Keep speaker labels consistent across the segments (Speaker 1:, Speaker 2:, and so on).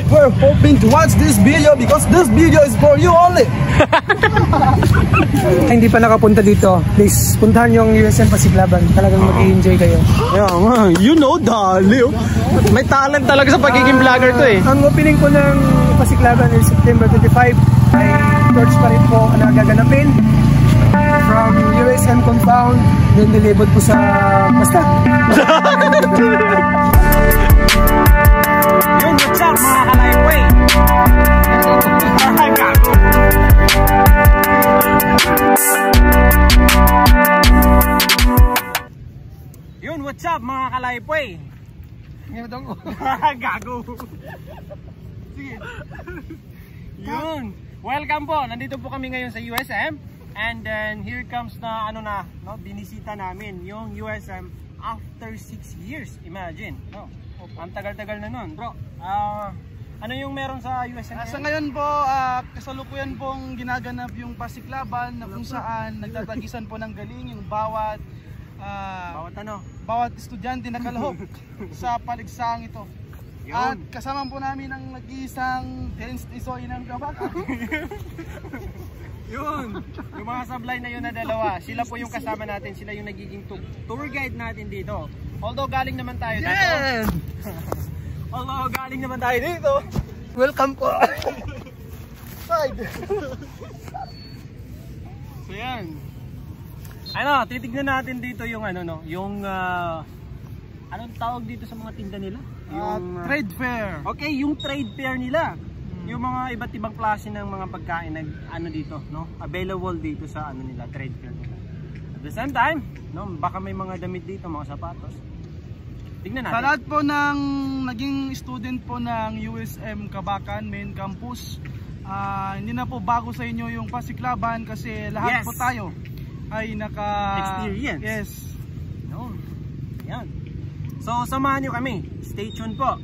Speaker 1: we're hoping to watch this video because this video is for you only.
Speaker 2: Hindi pa nakapunta dito, please puntahan yung USM Pasiglaban. Talagang mag-i-enjoy kayo.
Speaker 3: Yeah, man. You know, dali. May talent talaga sa pagiging vlogger to eh.
Speaker 2: Ang opening po ng Pasiglaban is September 25. Ay torch pa rin po na gaganapin from USM compound, then nilibot po sa basta.
Speaker 3: Yung what's up mga kalaypoy? Yun, what's up mga kalaypoy?
Speaker 2: Ngayon ko.
Speaker 3: Gago. Sige. Yun. Welcome po. Nandito po kami ngayon sa USM. And then here comes na binisita namin yung USM after 6 years. Imagine, no? Ang tagal-tagal na nun, bro. Ano yung meron sa USM?
Speaker 1: Sa ngayon po, kasalukuyan pong ginaganap yung Pasiglaban na kung saan nagtatagisan po ng galing yung bawat estudyante na kalahok sa paligsaang ito. Yun. At kasama po namin ang nag-iisang Dance Tisoy ng Kabaka.
Speaker 3: Yun, yung mga sablay na yun na dalawa, sila po yung kasama natin, sila yung nagiging tour guide natin dito. Although galing naman tayo dito.
Speaker 2: Yes!
Speaker 3: Although galing naman tayo dito.
Speaker 2: Welcome po.
Speaker 1: Side.
Speaker 3: So yan. Titignan natin dito yung yung anong tawag dito sa mga tinda nila? Yung
Speaker 1: trade fair.
Speaker 3: Okay, yung trade fair nila. Yung mga iba't ibang klase ng mga pagkain dito, no? Available dito sa nila, trade fair nila. At the same time, no, baka may mga damit dito, mga sapatos. Tingnan natin.
Speaker 1: Sa lahat po ng naging student po ng USM Kabakan main campus, hindi na po bago sa inyo yung Pasiglaban kasi lahat po tayo ay
Speaker 3: experience.
Speaker 1: Yes.
Speaker 3: No. Yan. So samahan niyo kami. Stay tuned po.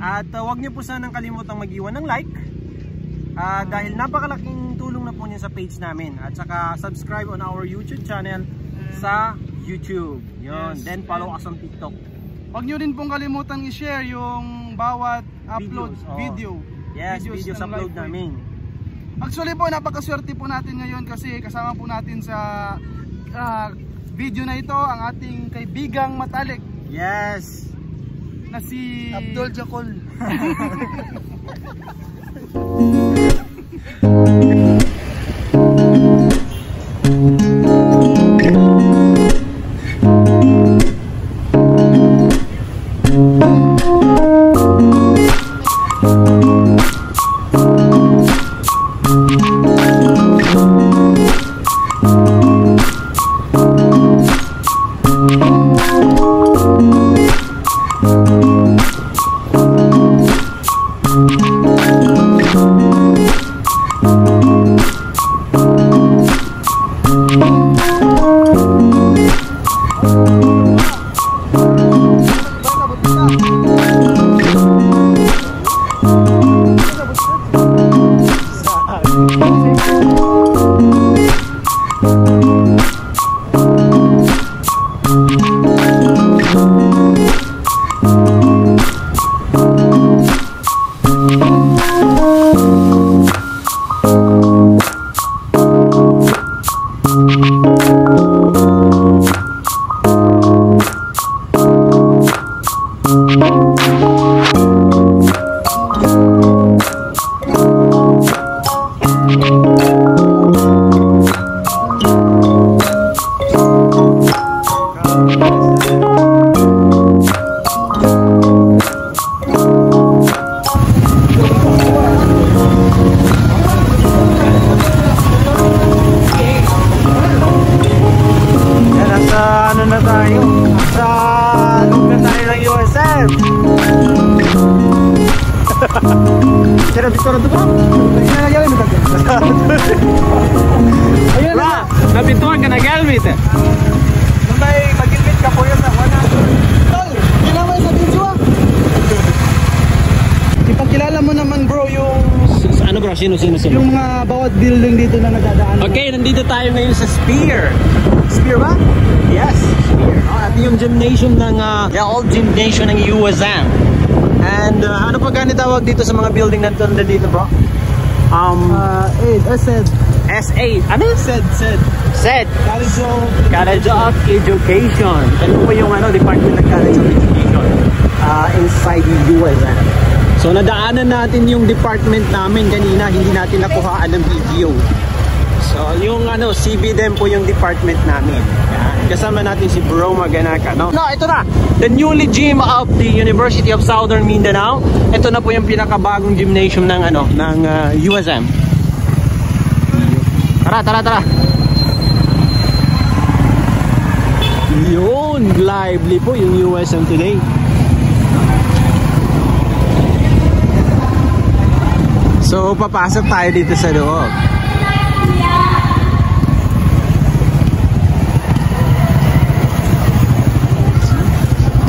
Speaker 3: At huwag niyo po sanang kalimutang mag-iwan ng like dahil napakalaking tulong na po niya sa page namin. At saka subscribe on our YouTube channel sa YouTube. Yun. Yes. Then follow us on TikTok.
Speaker 1: Huwag niyo rin pong kalimutang i-share yung bawat upload video.
Speaker 3: Yes, videos upload namin.
Speaker 1: Actually po, napakaswerte po natin ngayon kasi kasama po natin sa video na ito ang ating kaibigang matalik.
Speaker 3: Yes.
Speaker 1: Na si
Speaker 2: Abdul Jakol.
Speaker 3: Ayun na, napituan ka na galmit eh.
Speaker 1: May mag-ilmit ka po yun na wala. Tol, kailangan sa video ah. Ipakilala mo naman bro yung...
Speaker 3: Ano bro? Sino?
Speaker 1: Yung mga bawat building dito na nadadaan.
Speaker 3: Okay, nandito tayo ngayon sa Sphere. Sphere ba? Yes, Sphere. At yung gymnasium ng, the old gymnasium ng USM. And ano pa gani tawag dito sa mga building na dito, bro?
Speaker 2: SED.
Speaker 3: S8. Ano? SED. College of Education. Ito po yung Department ng College of Education inside the USM. So nadaanan natin yung department namin kanina, hindi natin nakuhaan ng video. So yung CB din po yung department namin. Yan. Kasama natin si Bro Maganaka, no? No, ito na. The newly gym of the University of Southern Mindanao. Ito na po yung pinakabagong gymnasium ng USM. Tara. Yun, lively po yung USM today. So papasok tayo dito sa loob.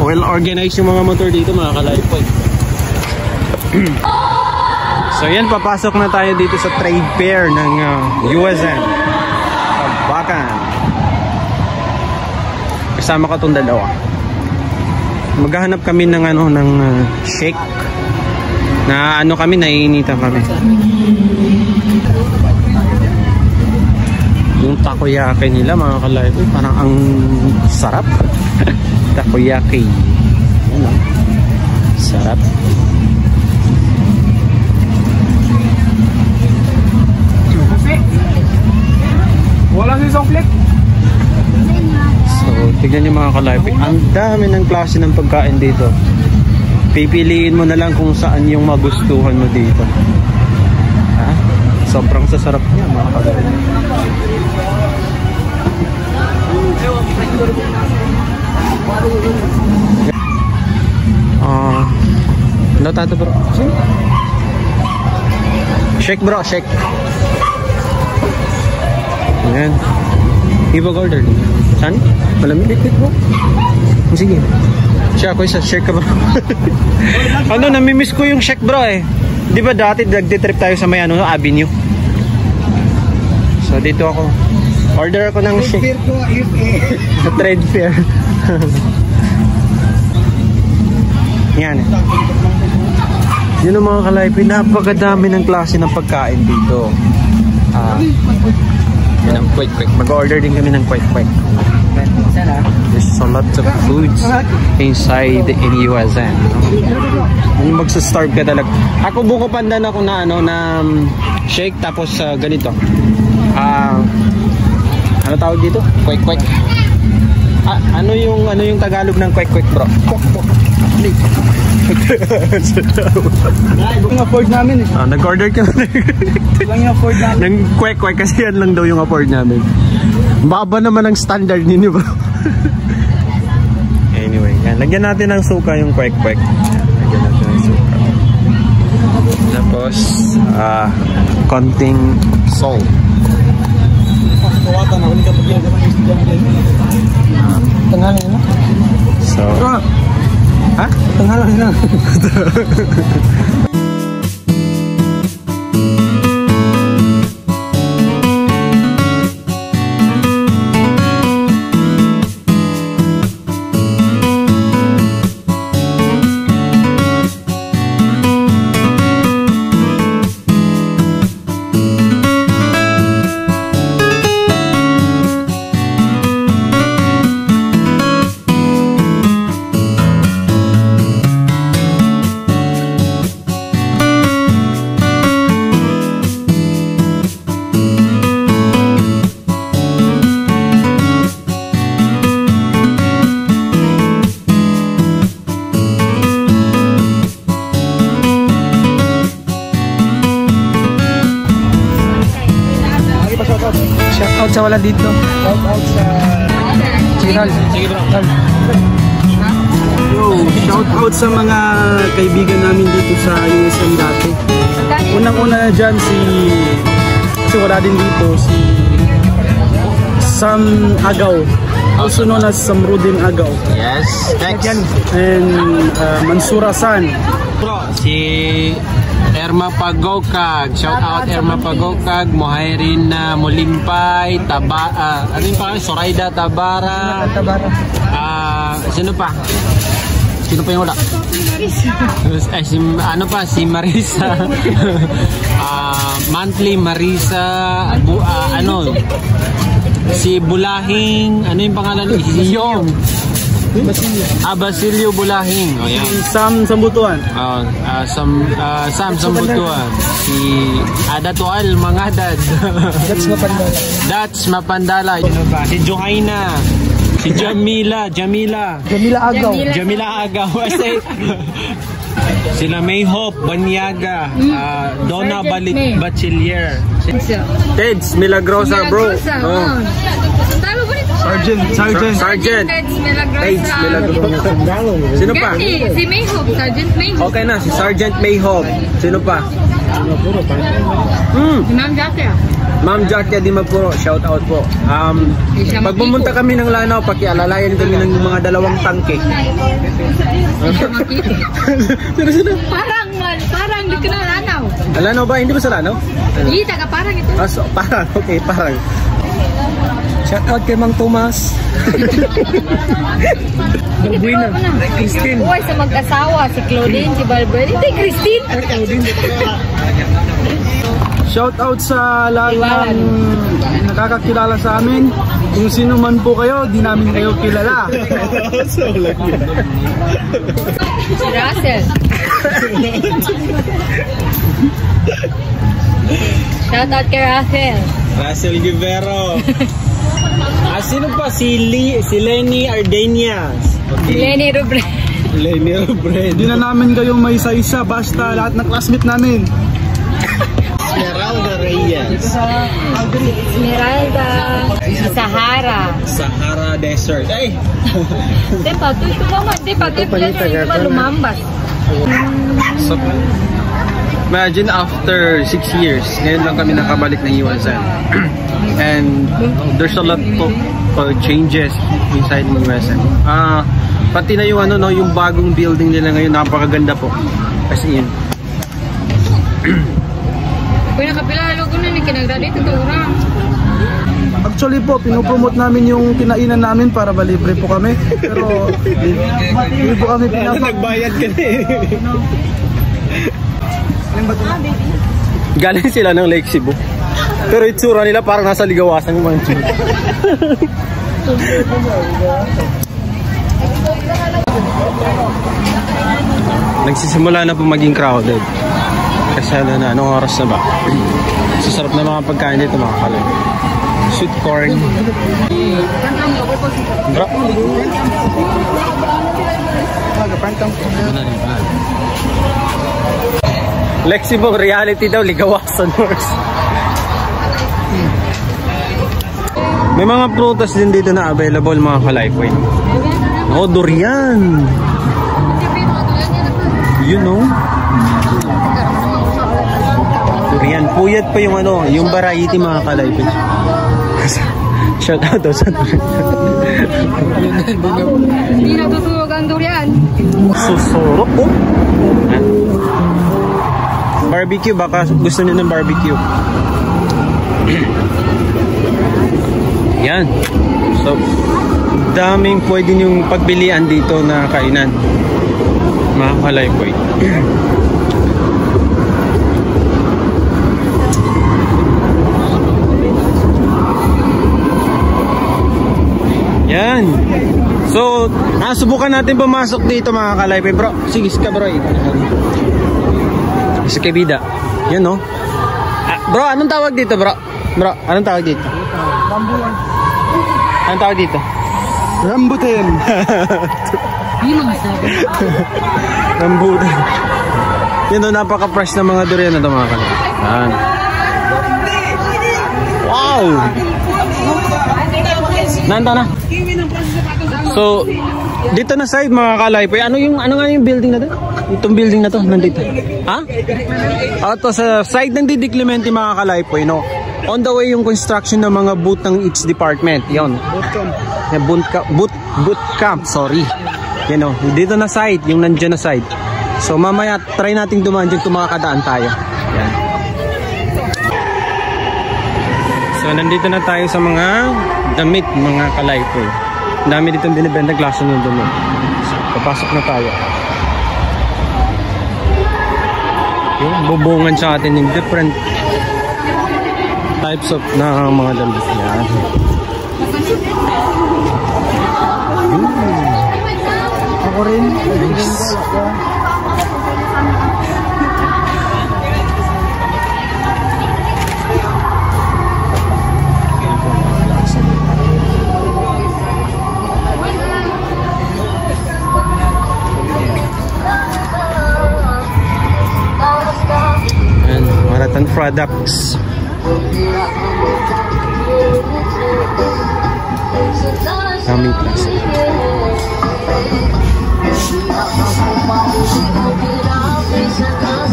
Speaker 3: Well organized yung mga motor dito, mga ka-live po. So yan, papasok na tayo dito sa trade fair ng USM Kabakan. Kasama ko itong dalawa. Maghahanap kami ng shake na kami, naiinitan kami. Yung takoyaki nila, mga ka-live, parang ang sarap. Takoyaki. Sarap.
Speaker 2: Walang isang flip.
Speaker 3: So, tignan niyo mga ka-live. Ang dami ng klase ng pagkain dito. Pipiliin mo na lang kung saan yung magustuhan mo dito. Ha? Sobrang sasarap niya, mga ka-live. Ano tato bro? Shake bro, shake. Ayan. Iba-order. Saan? Malamig dikit bro. Sige. Siya ako isa, shake ka bro. Namimiss ko yung shake bro eh. Di ba dati nagtitrip tayo sa may Avenue? So dito ako. Order ako ng shake. Trade fair. Yan eh. Yun ang mga ka-live, napakadami ng klase ng pagkain dito. Yan ang quick. Mag-order din kami ng quick. There's a lot of foods inside in USM. Yung magsa-starve ka talaga. Ako buko pandan ako na shake tapos ganito. Ano tawag dito? Quick. Ano yung Tagalog ng quick bro?
Speaker 2: Yung afford namin eh.
Speaker 3: Nag-order ka na.
Speaker 2: Lang yung afford namin.
Speaker 3: Nang quick kasi yan lang daw yung afford namin. Baba naman ang standard ninyo bro. Anyway, yan. Lagyan natin ng suka yung quick. Lagyan natin ng suka. Tapos, konting salt.
Speaker 2: Tanghalin na.
Speaker 3: So, ha?
Speaker 2: Tanghalin na. Shoutout sa wala dito. Shoutout sa Chiral. Sige bro. Shoutout sa mga kaibigan namin dito sa USM dati. Unang-una dyan kasi wala din dito si Sam Agaw, also known as Samrudin Agaw.
Speaker 3: Yes, next.
Speaker 2: And Mansura San.
Speaker 3: Si Erma Pagokag, shout out Erma Pagokag, Mohairin na Mulimpay, ano yung pangalan? Soraida Tabara. Sino pa?
Speaker 4: Sino pa yung wala? Si Marisa. Monthly Marisa. Si Bulahing. Ano yung pangalan? Yong. Basilio Bulahing. Oh, yan.
Speaker 1: Sam Sambutuan.
Speaker 4: Sam Sambutuan. Si Adatual Mangadad. That's Mapandala. Si Johaina. Si Jamila Agaw. Sila May Hope Banyaga. Donna Bachiller. Teds Milagrosa, bro. Sergeant. Teds Milagrosa. Sino pa?
Speaker 5: Si May Hope, Sergeant May Hope.
Speaker 4: Okay na, si Sergeant May Hope. Sino pa?
Speaker 5: Si Ma'am Jatia.
Speaker 4: Ma'am Jatia Di Mapuro, shout out po. Pag pumunta kami ng Lanao, pakialalayan kami ng mga 2 tangke. Sino?
Speaker 5: Parang di ka na Lanao.
Speaker 4: Lanao ba? Hindi ba sa Lanao?
Speaker 5: Hindi, taga Parang ito.
Speaker 4: Parang, okay, Parang.
Speaker 2: Shout out kay Mang Tomas. Magbuina. Christine.
Speaker 5: Uy, sa mag-asawa, si Claudine, si Barbara. Hindi, Christine.
Speaker 1: Shout out sa lahat ng nakakakilala sa amin. Kung sino man po kayo, di namin kayo kilala.
Speaker 5: Si Russell. Shout out kay Russell.
Speaker 4: Russell Guevero. Sino pa? Si Lenny Ardenias.
Speaker 5: Si Lenny Robredo.
Speaker 1: Di na namin kayo may isa-isa, basta lahat ng classmate namin.
Speaker 4: Esmeralda Reyes.
Speaker 5: Esmeralda. Sahara
Speaker 4: Desert. Ay!
Speaker 5: Diba, ito naman. Diba, lumambas.
Speaker 4: So, imagine after 6 years, ngayon lang kami nakabalik ng USM. And there's a lot of changes inside ng USM. Pati na yung yung bagong building nila ngayon, napakaganda po. Kasi yun.
Speaker 5: Kung nakapilalo ko na ni kinagraduate ito orang.
Speaker 1: Actually po, pinopromote namin yung kinainan namin para libre po kami. Pero hindi po kami
Speaker 4: nagbayad ka na eh. Galing sila ng Lake Cebu. Pero itsura nila parang nasa Ligawasan yung mga itsura. Nagsisimula na po maging crowded. Kasi anong oras na ba? Sasarap na mga pagkain dito mga kalay. Sweet corn. Bro. Lexibong reality daw, Ligawasan Wars. May mga prutas din dito na available mga kalaypoy. Oh, durian. You know? Durian. Puyat pa yung yung variety mga kalaypoy. Shout out daw sa durian.
Speaker 5: Hindi natutulog ang durian.
Speaker 4: Susurok po. Barbecue, baka gusto niyo ng barbecue. Yan. So, daming pwede niyong pagbilian dito na kainan. Mga kalaypoy. Yan. So, subukan natin pumasok dito mga kalaypoy. Bro, sige ka bro. Sa Kebida. Yan no. Bro, anong tawag dito bro? Bro, anong tawag dito?
Speaker 1: Rambuan.
Speaker 4: Anong tawag dito?
Speaker 1: Rambutan.
Speaker 4: Rambutan. Yan no, napaka-fresh na mga durian na ito mga kalaypoy. Yan. Wow! Nanta na. So, dito na side mga kalaypoy. Ano nga yung building na to? Itong building na to, nandito. Ha? Ito sa side ng Didi Clemente mga kalaypoy, no? On the way yung construction ng mga boot ng each department. Yon. Boot camp, sorry. Yan o. Dito na side, yung nandiyan na side. So mamaya try nating dumaan dyan kung makakadaan tayo. Yan. So nandito na tayo sa mga damit mga kalaypoy. Dami ditong binibenta klase ng damit. So, Papasok na tayo. Yung bubungan sa atin yung different types of na mga damit. Yan.
Speaker 2: Ako rin.
Speaker 4: Nice. And Marathon products. Daming klase.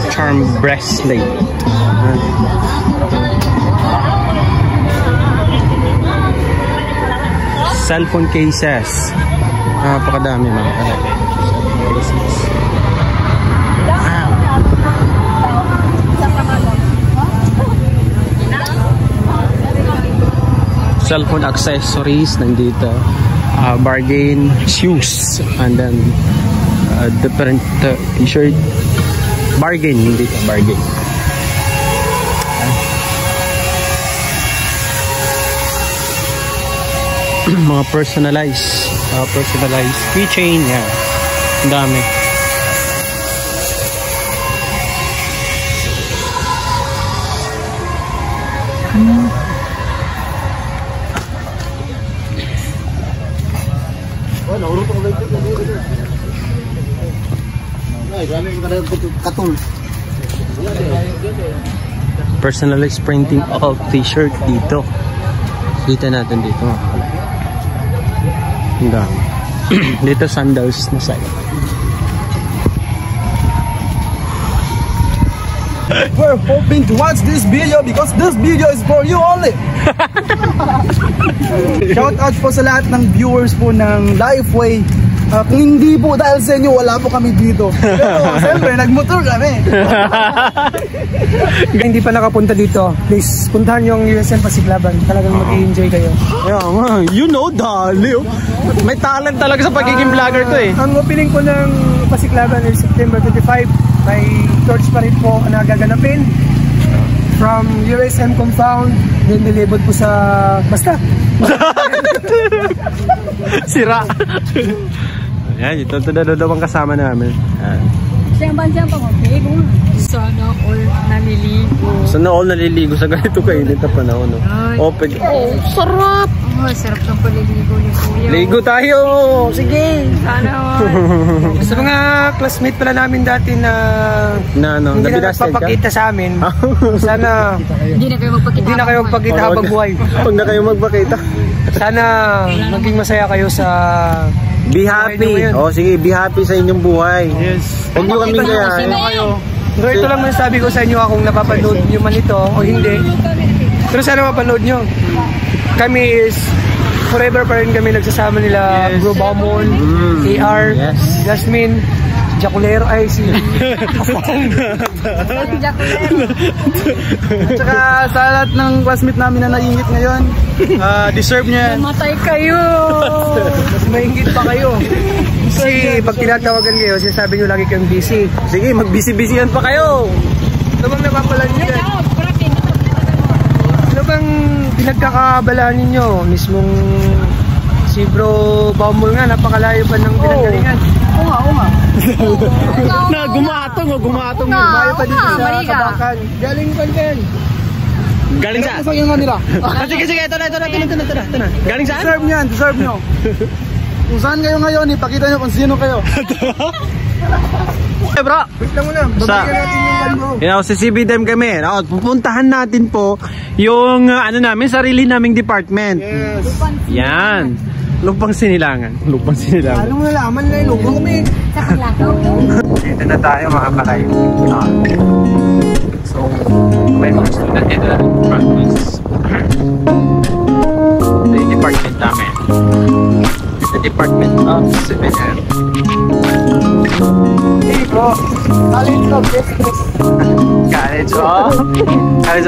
Speaker 4: Charm bracelet. Cellphone cases. Napakadami mga kalagay. Cellphone accessories nandito. Bargain shoes and then different t-shirt. Bargain nandito, bargain. Mga personalized keychain yan. Ang dami. Personalized printing of t-shirt dito. Kita natin dito. Ang dami. Dito sandals na side.
Speaker 1: We're hoping to watch this video because this video is for you only. Shout out po sa lahat ng viewers po ng Lifeway. Kung hindi po dahil sa inyo, wala po kami dito. Pero siyempre, nagmotor kami.
Speaker 2: Hindi pa nakapunta dito, please puntahan yung USM Pasiklaban. Talagang mag-i-enjoy kayo.
Speaker 4: Yeah, you know, dali. May talent talaga sa pagiging vlogger to eh.
Speaker 2: Ang opening po ng Pasiklaban is September 25. May torch pa rin po na gaganapin from USM compound. Then nilibot po sa basta
Speaker 4: sira. Yan, ito ang kasama namin.
Speaker 5: Siya pa mag-pego. Sana all naliligo.
Speaker 4: Sana all naliligo sa ganito kainit na panahon. No? Open. Oh, sarap!
Speaker 5: Oh, sarap ng paliligo ni Kuya.
Speaker 4: Ligo tayo! Sige!
Speaker 5: Sana all.
Speaker 2: sa mga classmate pala namin dati na hindi na nagpapakita sa amin. Sana
Speaker 5: hindi na kayo magpakita
Speaker 2: habang buhay.
Speaker 4: Huwag na kayo magpakita.
Speaker 2: Sana maging masaya kayo sa
Speaker 4: be happy. Oh, sige, be happy sa inyong buhay.
Speaker 1: Yes.
Speaker 4: Huwag nyo kaming kayo.
Speaker 2: Pero ito lang masasabi ko sa inyo kung napapanood nyo man ito o hindi. Pero sana mapanood nyo. Kami is forever pa rin kami nagsasama nila. Bro Bamon, AR, Jasmine, Jaculero ay si
Speaker 5: Jaculero.
Speaker 1: At saka sa lahat ng classmate namin na naingit ngayon, deserve niya yan.
Speaker 5: Matay kayo.
Speaker 2: mas maingit pa kayo. Kasi pag tinatawagan kayo, sinasabi nyo lagi kayong busy.
Speaker 4: Sige, mag-busy-busyan pa kayo.
Speaker 2: Ano bang napapalan nyo dyan? Ano bang pinagkakabalaan ninyo? Mismong si Bro Bamol nga, napakalayo pa ng pinanggalingan.
Speaker 1: Oo nga.
Speaker 4: Na, gumatong.
Speaker 2: Malayo pa dito sa Kabakan. Galing pa dyan.
Speaker 4: Galing saan?
Speaker 1: Gusto nga nila.
Speaker 4: Sige, ito na. Galing saan?
Speaker 1: Deserve nyo. Kung saan kayo ngayon, ipakita nyo kung sino kayo.
Speaker 4: Hey bro!
Speaker 2: Wait lang muna, babagyan natin yung bro.
Speaker 4: You know, sa CBDM kami, pupuntahan natin po yung namin, sarili naming department.
Speaker 2: Yes.
Speaker 4: Yan. Lupang Sinilangan.
Speaker 2: Anong nalaman na yung lupang kami?
Speaker 5: Sa Kalakaw.
Speaker 4: Dito na tayo mga kalay. So, may mga student dito na practice. Ito yung department namin. The Department of CBDM.
Speaker 2: Hey bro,
Speaker 4: College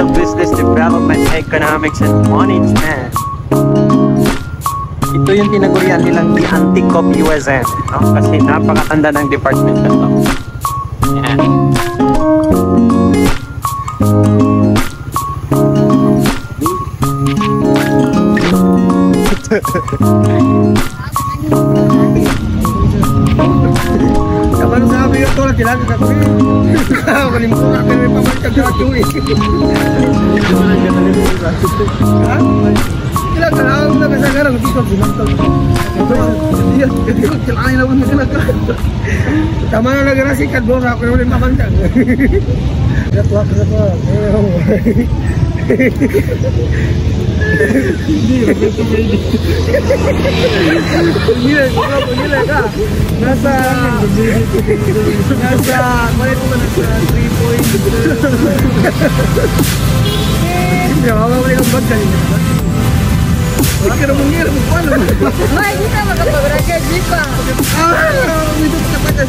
Speaker 4: of Business Development, Economics and Management. Ito yung tinagurian nilang the Anti-Cop USM, no? Kasi napakatanda ng department na to. Yan.
Speaker 2: Kapan sabi ko to, kailangan ka ko eh. Kalimutan pero may pabalik ka ko eh. Ha? Kailangan na ako na kasi karang dito sinantol. Iya, kailangan na ako na kailangan. Tama na nagarasi ka doon ako na rin mamantag. Gatwak sa ko. Gila ka. Nasa kulit ko nasa 3 point. Hindi ako wala kang bag kanina. Wala ka naman ngira mo paano.
Speaker 5: Ay, hindi ka makapag-raga, Jipa.
Speaker 2: May dito ka pa dyan.